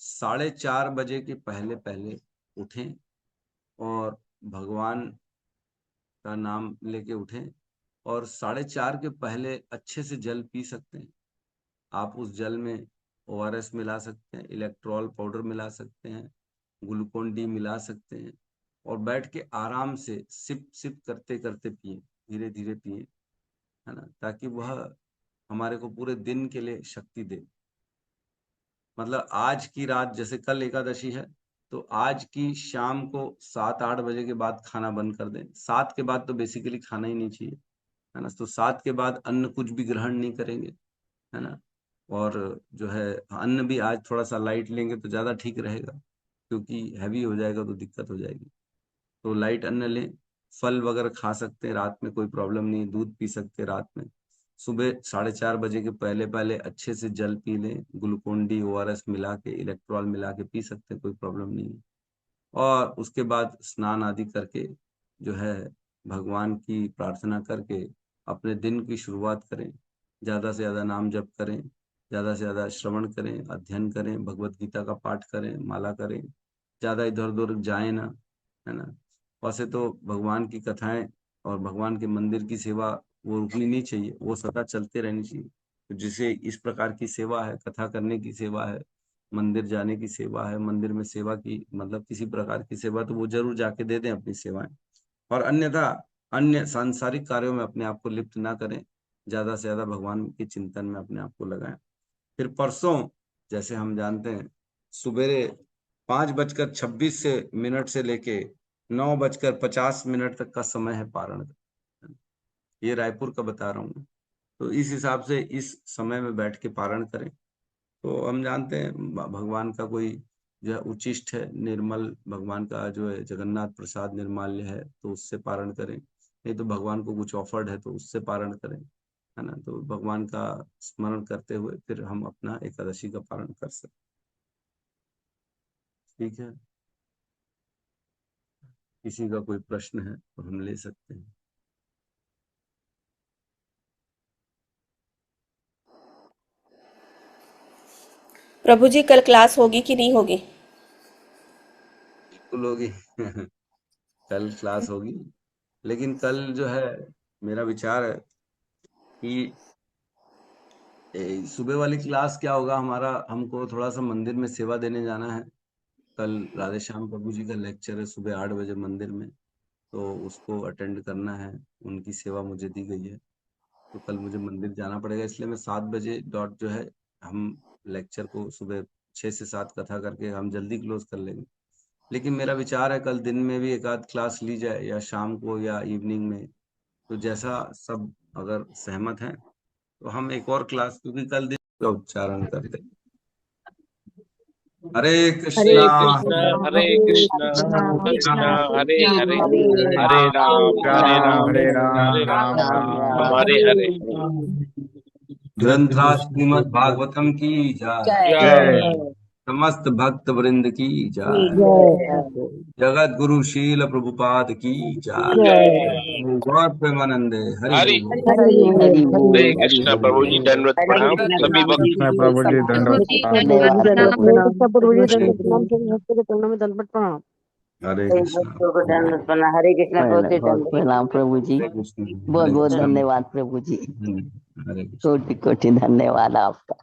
4:30 बजे के पहले पहले उठें, और भगवान का नाम लेके उठें, और 4:30 के पहले अच्छे से जल पी सकते हैं। आप उस जल में ओआरएस मिला सकते हैं, इलेक्ट्रॉल पाउडर मिला सकते हैं, ग्लूकोन डी मिला सकते हैं, और बैठ के आराम से सिप सिप करते करते पिए, धीरे धीरे पिए, है ना, ताकि वह हमारे को पूरे दिन के लिए शक्ति दे। मतलब आज की रात, जैसे कल एकादशी है तो आज की शाम को 7-8 बजे के बाद खाना बंद कर दें। 7 के बाद तो बेसिकली खाना ही नहीं चाहिए, है ना। तो 7 के बाद अन्न कुछ भी ग्रहण नहीं करेंगे, है ना। और जो है अन्न भी आज थोड़ा सा लाइट लेंगे तो ज्यादा ठीक रहेगा, क्योंकि हैवी हो जाएगा तो दिक्कत हो जाएगी। तो लाइट अन्न लें। फल वगैरह खा सकते हैं रात में, कोई प्रॉब्लम नहीं। दूध पी सकते हैं रात में। सुबह 4:30 बजे के पहले पहले अच्छे से जल पी लें, ग्लूकोन डी, ORS मिला के, इलेक्ट्रॉल मिला के पी सकते हैं, कोई प्रॉब्लम नहीं है। और उसके बाद स्नान आदि करके जो है भगवान की प्रार्थना करके अपने दिन की शुरुआत करें। ज्यादा से ज्यादा नाम जप करें, ज्यादा से ज्यादा श्रवण करें, अध्ययन करें, भगवत गीता का पाठ करें, माला करें। ज्यादा इधर उधर जाए ना, है ना। वैसे तो भगवान की कथाएं और भगवान के मंदिर की सेवा वो रुकनी नहीं चाहिए, वो सदा चलते रहनी चाहिए। तो जिसे इस प्रकार की सेवा है, कथा करने की सेवा है, मंदिर जाने की सेवा है, मंदिर में सेवा की मतलब किसी प्रकार की सेवा, तो वो जरूर जाके दे दें अपनी सेवाएं। और अन्यथा अन्य सांसारिक कार्यों में अपने आप को लिप्त ना करें, ज्यादा से ज्यादा भगवान के चिंतन में अपने आप को लगाएं। फिर परसों, जैसे हम जानते हैं, सुबेरे 5:26 से मिनट से लेके 9:50 तक का समय है पारण का। ये रायपुर का बता रहा हूँ। तो इस हिसाब से इस समय में बैठ के पारण करें। तो हम जानते हैं भगवान का कोई जो है उचिष्ट है, निर्मल, भगवान का जो है जगन्नाथ प्रसाद निर्माल्य है, तो उससे पारण करें। नहीं तो भगवान को कुछ ऑफर्ड है तो उससे पारण करें, है ना। तो भगवान का स्मरण करते हुए फिर हम अपना एकादशी का पारण कर सकते। ठीक है, किसी का कोई प्रश्न है तो हम ले सकते हैं। प्रभु जी कल क्लास होगी कि नहीं होगी? बिल्कुल होगी। कल क्लास होगी, लेकिन कल जो है मेरा विचार है कि सुबह वाली क्लास क्या होगा हमारा, हमको थोड़ा सा मंदिर में सेवा देने जाना है। कल राधे श्याम प्रभु जी का लेक्चर है सुबह 8 बजे मंदिर में, तो उसको अटेंड करना है। उनकी सेवा मुझे दी गई है, तो कल मुझे मंदिर जाना पड़ेगा। इसलिए मैं 7 बजे डॉट जो है हम लेक्चर को सुबह 6 से 7 कथा करके हम जल्दी क्लोज कर लेंगे। लेकिन मेरा विचार है कल दिन में भी एक आध क्लास ली जाए, या शाम को या इवनिंग में, तो जैसा सब अगर सहमत हैं तो हम एक और क्लास, क्योंकि कल दिन का उच्चारण करते हैं। हरे हरे कृष्णा कृष्ण हरे कृष्ण कृष्ण हरे हरे हरे राम हरे राम राम राम राम राम हरे हरे ग्रंथराज श्रीमद् भागवतम की जय, जय जय। समस्त भक्त वृंद की जय, जय जगत गुरु शील प्रभुपाद की जय, जय गौर प्रेमानंदे हरि हरि बोल। हरि हरे बोल हरि कृष्ण बोल प्रभु जी दंडवत प्रणाम सभी भक्त कृष्ण प्रभु जी दंडवत प्रणाम। धन्यवाद प्रभु प्रभु जी हरे दंडवत प्रणाम सभी भक्तों के चरणों में दंडवत प्रणाम। हरे हरे कृष्णा कृष्ण बहुत प्रणाम प्रभु जी, हरे कृष्ण बहुत हरे बहुत कृष्णा। धन्यवाद प्रभु जी, हरे कृष्ण। कोटि कोटि धन्यवाद आपका।